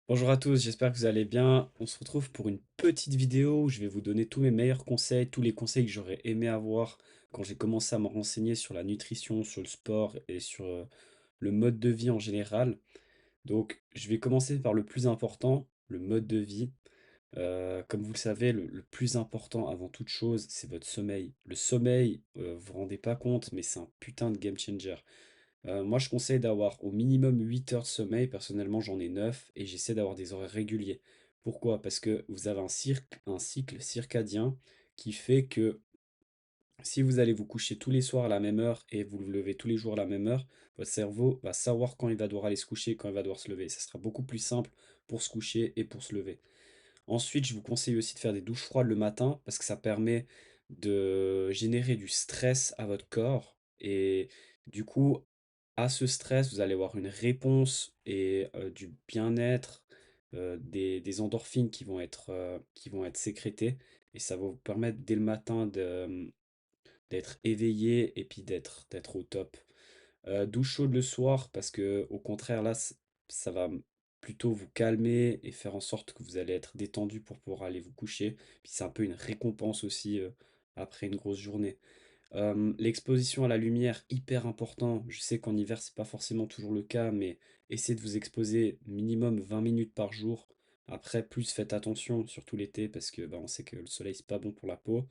Bonjour à tous, j'espère que vous allez bien. On se retrouve pour une petite vidéo où je vais vous donner tous mes meilleurs conseils, tous les conseils que j'aurais aimé avoir quand j'ai commencé à me renseigner sur la nutrition, sur le sport et sur le mode de vie en général. Donc, je vais commencer par le plus important, le mode de vie. Comme vous le savez, le plus important avant toute chose, c'est votre sommeil. Le sommeil, vous vous rendez pas compte, mais c'est un putain de game changer. Moi, je conseille d'avoir au minimum 8 heures de sommeil. Personnellement, j'en ai 9 et j'essaie d'avoir des horaires réguliers. Pourquoi? Parce que vous avez un cycle circadien qui fait que si vous allez vous coucher tous les soirs à la même heure et vous vous levez tous les jours à la même heure, votre cerveau va savoir quand il va devoir aller se coucher et quand il va devoir se lever. Ça sera beaucoup plus simple pour se coucher et pour se lever. Ensuite, je vous conseille aussi de faire des douches froides le matin parce que ça permet de générer du stress à votre corps. Et du coup, à ce stress, vous allez avoir une réponse et du bien-être, des endorphines qui vont être sécrétées. Et ça va vous permettre dès le matin d'être éveillé et puis d'être au top. Douche chaude le soir parce que au contraire là, ça va plutôt vous calmer et faire en sorte que vous allez être détendu pour pouvoir aller vous coucher. Puis c'est un peu une récompense aussi après une grosse journée. L'exposition à la lumière, hyper important. Je sais qu'en hiver, c'est pas forcément toujours le cas, mais essayez de vous exposer minimum 20 minutes par jour. Après, plus faites attention, surtout l'été, parce que bah, on sait que le soleil, c'est pas bon pour la peau,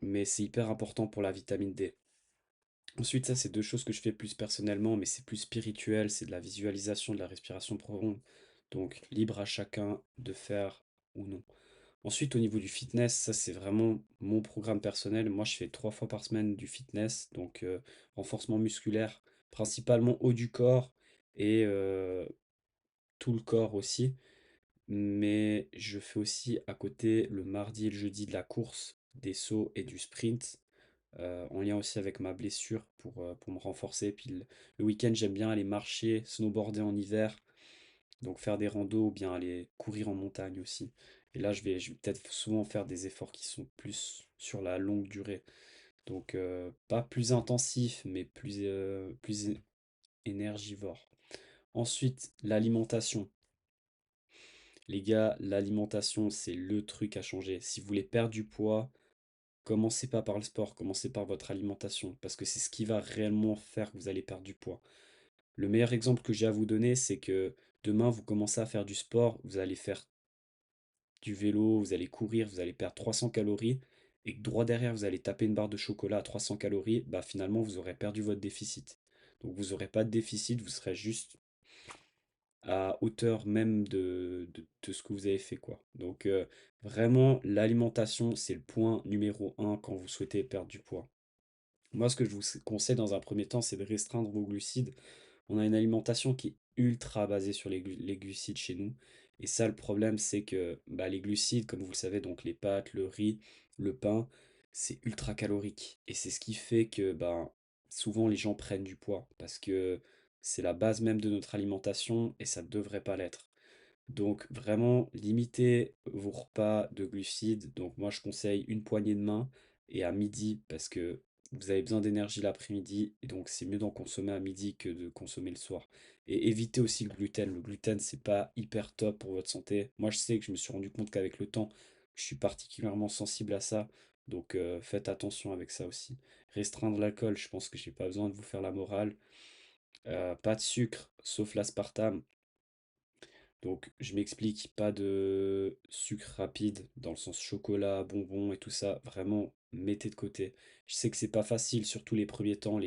mais c'est hyper important pour la vitamine D. Ensuite, ça, c'est deux choses que je fais plus personnellement, mais c'est plus spirituel, c'est de la visualisation, de la respiration profonde. Donc, libre à chacun de faire ou non. Ensuite, au niveau du fitness, ça, c'est vraiment mon programme personnel. Moi, je fais 3 fois par semaine du fitness, donc renforcement musculaire, principalement haut du corps et tout le corps aussi. Mais je fais aussi à côté le mardi et le jeudi de la course, des sauts et du sprint en lien aussi avec ma blessure pour me renforcer. Puis le week-end, j'aime bien aller marcher, snowboarder en hiver, donc faire des randos ou bien aller courir en montagne aussi. Et là, je vais peut-être souvent faire des efforts qui sont plus sur la longue durée. Donc, pas plus intensif, mais plus énergivore. Ensuite, l'alimentation. Les gars, l'alimentation, c'est le truc à changer. Si vous voulez perdre du poids, commencez pas par le sport, commencez par votre alimentation, parce que c'est ce qui va réellement faire que vous allez perdre du poids. Le meilleur exemple que j'ai à vous donner, c'est que demain, vous commencez à faire du sport, vous allez faire du vélo, vous allez courir, vous allez perdre 300 calories, et que droit derrière, vous allez taper une barre de chocolat à 300 calories, bah finalement, vous aurez perdu votre déficit. Donc vous n'aurez pas de déficit, vous serez juste à hauteur même de ce que vous avez fait, quoi. Donc vraiment, l'alimentation, c'est le point numéro un quand vous souhaitez perdre du poids. Moi, ce que je vous conseille dans un premier temps, c'est de restreindre vos glucides. On a une alimentation qui est ultra basée sur les glucides chez nous. Et ça, le problème, c'est que bah, les glucides, comme vous le savez, donc les pâtes, le riz, le pain, c'est ultra calorique. Et c'est ce qui fait que bah, souvent les gens prennent du poids parce que c'est la base même de notre alimentation et ça ne devrait pas l'être. Donc vraiment, limitez vos repas de glucides. Donc moi, je conseille une poignée de main et à midi parce que vous avez besoin d'énergie l'après-midi et donc c'est mieux d'en consommer à midi que de consommer le soir. Et évitez aussi le gluten. Le gluten, c'est pas hyper top pour votre santé. Moi, je sais que je me suis rendu compte qu'avec le temps, je suis particulièrement sensible à ça. Donc faites attention avec ça aussi. Restreindre l'alcool, je pense que j'ai pas besoin de vous faire la morale. Pas de sucre, sauf l'aspartame. Donc, je m'explique, pas de sucre rapide dans le sens chocolat, bonbons et tout ça. Vraiment, mettez de côté. Je sais que c'est pas facile, surtout les premiers temps.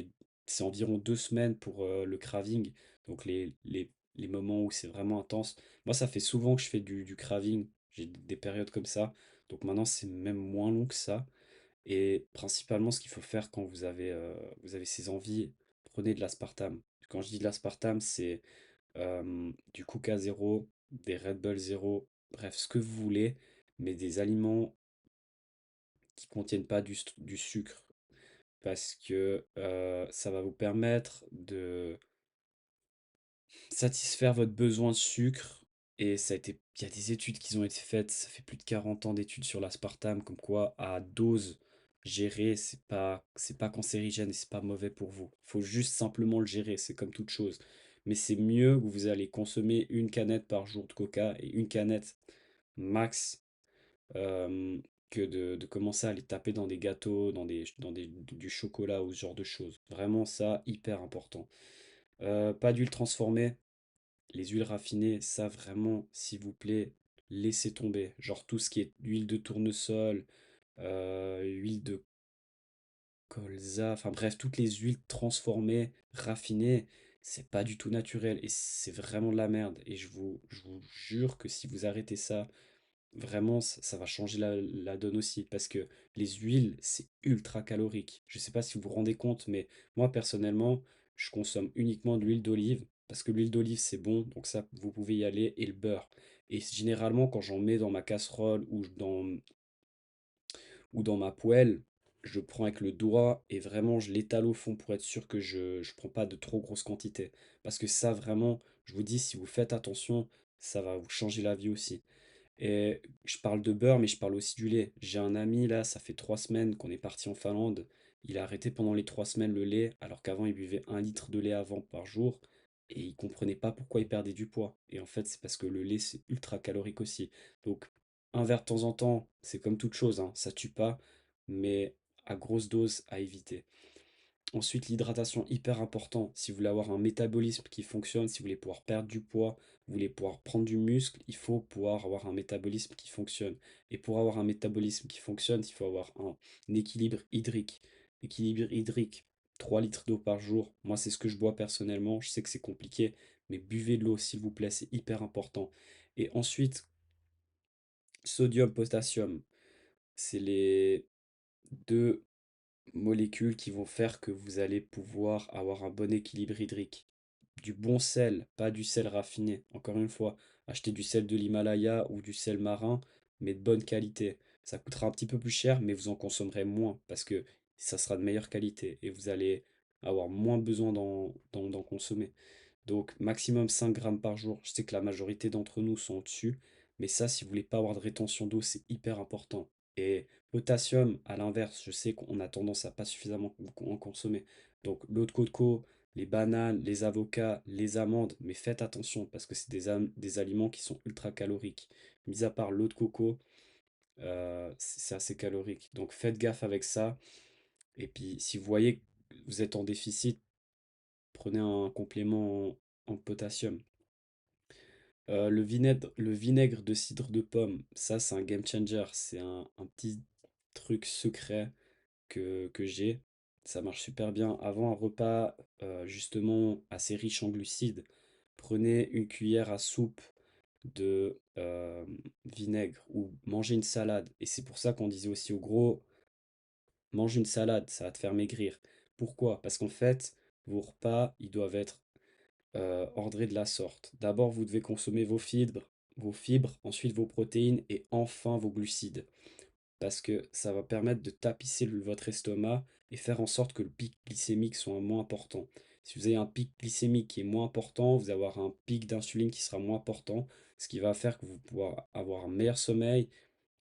C'est environ 2 semaines pour le craving. Donc, les moments où c'est vraiment intense. Moi, ça fait souvent que je fais du craving. J'ai des périodes comme ça. Donc, maintenant, c'est même moins long que ça. Et principalement, ce qu'il faut faire quand vous avez ces envies, prenez de l'aspartame. Quand je dis de l'aspartame, c'est du Coca zéro, des Red Bull zéro, bref, ce que vous voulez, mais des aliments qui contiennent pas du sucre, parce que ça va vous permettre de satisfaire votre besoin de sucre. Et il y a des études qui ont été faites, ça fait plus de 40 ans d'études sur l'aspartame, comme quoi à dose gérée, c'est pas cancérigène et c'est pas mauvais pour vous. Il faut juste simplement le gérer, c'est comme toute chose. mais c'est mieux que vous allez consommer une canette par jour de coca et une canette max euh, que de commencer à les taper dans des gâteaux, du chocolat ou ce genre de choses. Vraiment ça, hyper important. Pas d'huile transformée, les huiles raffinées, ça vraiment, s'il vous plaît, laissez tomber. Genre tout ce qui est huile de tournesol, huile de colza, enfin bref, toutes les huiles transformées, raffinées, c'est pas du tout naturel et c'est vraiment de la merde. Et je vous jure que si vous arrêtez ça, vraiment, ça va changer la donne aussi. Parce que les huiles, c'est ultra calorique. Je sais pas si vous vous rendez compte, mais moi personnellement, je consomme uniquement de l'huile d'olive. Parce que l'huile d'olive, c'est bon, donc ça, vous pouvez y aller. Et le beurre. Et généralement, quand j'en mets dans ma casserole ou dans ma poêle, je prends avec le doigt et vraiment je l'étale au fond pour être sûr que je prends pas de trop grosses quantités. Parce que ça, vraiment, je vous dis, si vous faites attention, ça va vous changer la vie aussi. Et je parle de beurre, mais je parle aussi du lait. J'ai un ami là, ça fait 3 semaines qu'on est parti en Finlande. Il a arrêté pendant les 3 semaines le lait, alors qu'avant il buvait 1 litre de lait avant par jour. Et il comprenait pas pourquoi il perdait du poids. Et en fait, c'est parce que le lait, c'est ultra calorique aussi. Donc, un verre de temps en temps, c'est comme toute chose, hein, ça tue pas, mais à grosse dose, à éviter. Ensuite, l'hydratation, hyper important. Si vous voulez avoir un métabolisme qui fonctionne, si vous voulez pouvoir perdre du poids, vous voulez pouvoir prendre du muscle, il faut pouvoir avoir un métabolisme qui fonctionne. Et pour avoir un métabolisme qui fonctionne, il faut avoir un équilibre hydrique. Équilibre hydrique, 3 litres d'eau par jour. Moi, c'est ce que je bois personnellement. Je sais que c'est compliqué, mais buvez de l'eau, s'il vous plaît, c'est hyper important. Et ensuite, sodium, potassium, c'est les deux molécules qui vont faire que vous allez pouvoir avoir un bon équilibre hydrique. Du bon sel, pas du sel raffiné. Encore une fois, achetez du sel de l'Himalaya ou du sel marin, mais de bonne qualité. Ça coûtera un petit peu plus cher, mais vous en consommerez moins parce que ça sera de meilleure qualité et vous allez avoir moins besoin d'en consommer. Donc maximum 5 grammes par jour. Je sais que la majorité d'entre nous sont au-dessus, mais ça, si vous voulez pas avoir de rétention d'eau, c'est hyper important. Et potassium, à l'inverse, je sais qu'on a tendance à pas suffisamment en consommer. Donc l'eau de coco, les bananes, les avocats, les amandes, mais faites attention parce que c'est des aliments qui sont ultra caloriques. Mis à part l'eau de coco, c'est assez calorique. Donc faites gaffe avec ça. Et puis si vous voyez que vous êtes en déficit, prenez un complément en potassium. Le vinaigre de cidre de pomme, ça c'est un game changer. C'est un petit truc secret que j'ai. Ça marche super bien. Avant un repas justement assez riche en glucides, prenez une cuillère à soupe de vinaigre ou mangez une salade. Et c'est pour ça qu'on disait aussi au gros, mange une salade, ça va te faire maigrir. Pourquoi? Parce qu'en fait, vos repas, ils doivent être ordrés de la sorte. D'abord, vous devez consommer vos fibres, ensuite vos protéines et enfin vos glucides parce que ça va permettre de tapisser votre estomac et faire en sorte que le pic glycémique soit moins important. Si vous avez un pic glycémique qui est moins important, vous allez avoir un pic d'insuline qui sera moins important, ce qui va faire que vous pourrez avoir un meilleur sommeil,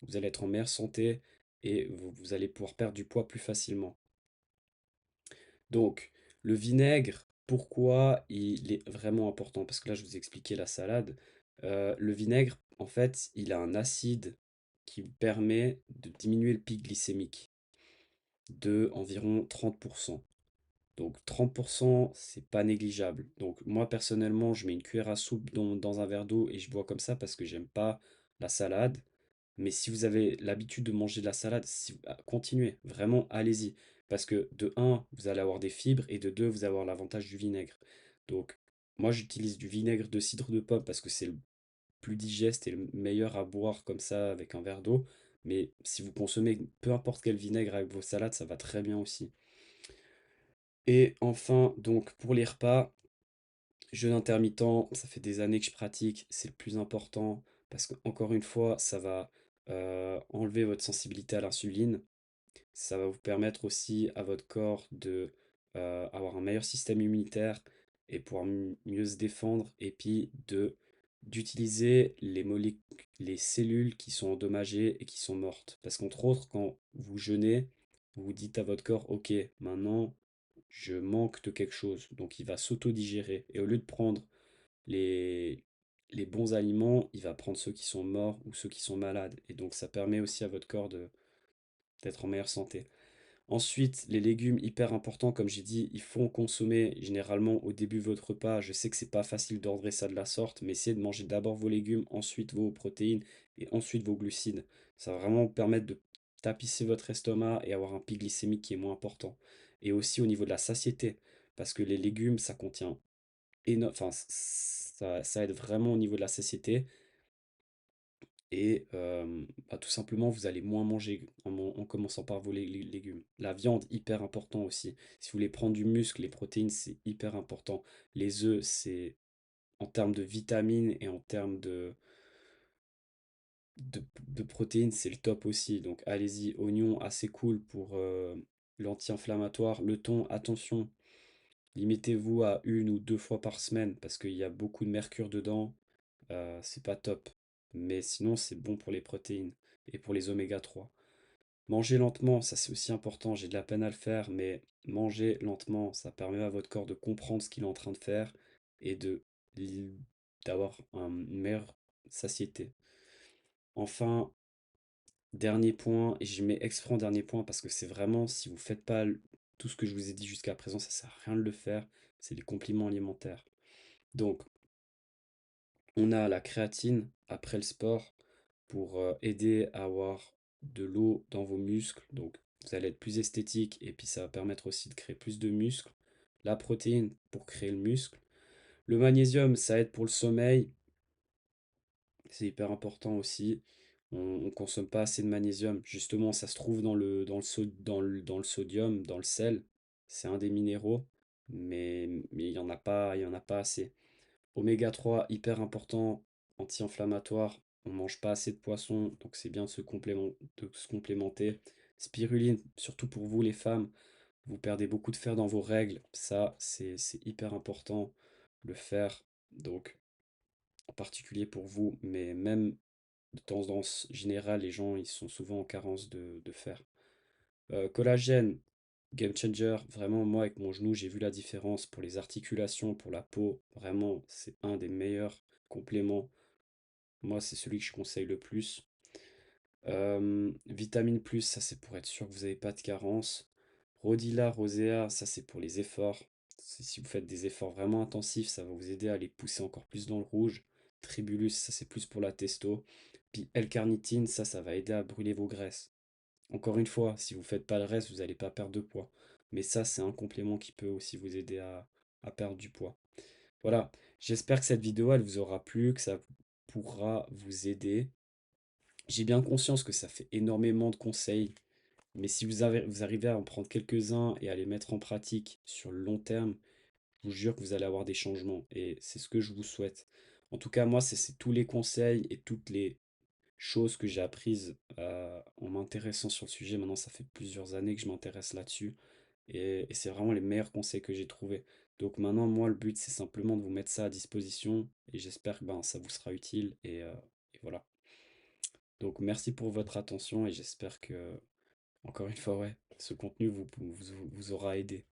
vous allez être en meilleure santé et vous allez pouvoir perdre du poids plus facilement. Donc, le vinaigre, pourquoi il est vraiment important? Parce que là, je vous ai expliqué la salade. Le vinaigre, en fait, il a un acide qui permet de diminuer le pic glycémique de environ 30%. Donc 30%, c'est pas négligeable. Donc moi personnellement, je mets une cuillère à soupe dans un verre d'eau et je bois comme ça parce que j'aime pas la salade. Mais si vous avez l'habitude de manger de la salade, continuez, vraiment, allez-y. Parce que de un, vous allez avoir des fibres et de 2, vous allez avoir l'avantage du vinaigre. Donc moi j'utilise du vinaigre de cidre de pomme parce que c'est le plus digeste et le meilleur à boire comme ça avec un verre d'eau. Mais si vous consommez peu importe quel vinaigre avec vos salades, ça va très bien aussi. Et enfin, donc pour les repas, jeûne intermittent, ça fait des années que je pratique, c'est le plus important parce que encore une fois, ça va enlever votre sensibilité à l'insuline. Ça va vous permettre aussi à votre corps de avoir un meilleur système immunitaire et pouvoir mieux se défendre et puis d'utiliser les cellules qui sont endommagées et qui sont mortes. Parce qu'entre autres, quand vous jeûnez, vous dites à votre corps, ok, maintenant je manque de quelque chose. Donc il va s'auto-digérer. Et au lieu de prendre les, les bons aliments, il va prendre ceux qui sont morts ou ceux qui sont malades. Et donc ça permet aussi à votre corps d'être en meilleure santé. Ensuite, les légumes, hyper importants, comme j'ai dit, il faut en consommer généralement au début de votre repas. Je sais que c'est pas facile d'ordrer ça de la sorte, mais essayez de manger d'abord vos légumes, ensuite vos protéines et ensuite vos glucides. Ça va vraiment vous permettre de tapisser votre estomac et avoir un pic glycémique qui est moins important. Et aussi au niveau de la satiété, parce que les légumes, ça contient enfin, ça aide vraiment au niveau de la satiété. Et bah, tout simplement, vous allez moins manger en commençant par vos légumes. La viande, hyper important aussi. Si vous voulez prendre du muscle, les protéines, c'est hyper important. Les œufs, c'est en termes de vitamines et en termes de protéines, c'est le top aussi. Donc allez-y, oignon, assez cool pour l'anti-inflammatoire. Le thon, attention, limitez-vous à 1 ou 2 fois par semaine parce qu'il y a beaucoup de mercure dedans. C'est pas top. Mais sinon, c'est bon pour les protéines et pour les oméga 3. Manger lentement, ça c'est aussi important. J'ai de la peine à le faire, mais manger lentement, ça permet à votre corps de comprendre ce qu'il est en train de faire et d'avoir une meilleure satiété. Enfin, dernier point, et je mets exprès en dernier point parce que c'est vraiment, si vous faites pas tout ce que je vous ai dit jusqu'à présent, ça sert à rien de le faire, c'est les compléments alimentaires. Donc, on a la créatine après le sport pour aider à avoir de l'eau dans vos muscles. Donc, vous allez être plus esthétique et puis ça va permettre aussi de créer plus de muscles. La protéine pour créer le muscle. Le magnésium, ça aide pour le sommeil. C'est hyper important aussi. On ne consomme pas assez de magnésium. Justement, ça se trouve dans le sodium, dans le sel. C'est un des minéraux, mais il y en a pas assez. Oméga 3 hyper important, anti-inflammatoire. On mange pas assez de poissons, donc c'est bien de se complémenter. Spiruline, surtout pour vous les femmes, vous perdez beaucoup de fer dans vos règles. Ça, c'est hyper important de le faire. Donc, en particulier pour vous, mais même de tendance générale, les gens, ils sont souvent en carence de fer. Collagène, game changer. Vraiment, moi, avec mon genou, j'ai vu la différence pour les articulations, pour la peau. Vraiment, c'est un des meilleurs compléments. Moi, c'est celui que je conseille le plus. Vitamine plus, ça c'est pour être sûr que vous n'avez pas de carence. Rodila, Rosea, ça c'est pour les efforts. Si vous faites des efforts vraiment intensifs, ça va vous aider à les pousser encore plus dans le rouge. Tribulus, ça c'est plus pour la testo. Puis L-carnitine, ça va aider à brûler vos graisses. Encore une fois, si vous ne faites pas le reste, vous n'allez pas perdre de poids. Mais ça, c'est un complément qui peut aussi vous aider à perdre du poids. Voilà, j'espère que cette vidéo, elle vous aura plu, que ça pourra vous aider. J'ai bien conscience que ça fait énormément de conseils, mais si vous arrivez à en prendre quelques-uns et à les mettre en pratique sur le long terme, je vous jure que vous allez avoir des changements et c'est ce que je vous souhaite. En tout cas, moi, c'est tous les conseils et toutes les choses que j'ai apprises en m'intéressant sur le sujet. Maintenant, ça fait plusieurs années que je m'intéresse là-dessus et c'est vraiment les meilleurs conseils que j'ai trouvés. Donc maintenant, moi, le but, c'est simplement de vous mettre ça à disposition et j'espère que ben, ça vous sera utile et voilà. Donc merci pour votre attention et j'espère que, encore une fois, ouais, ce contenu vous aura aidé.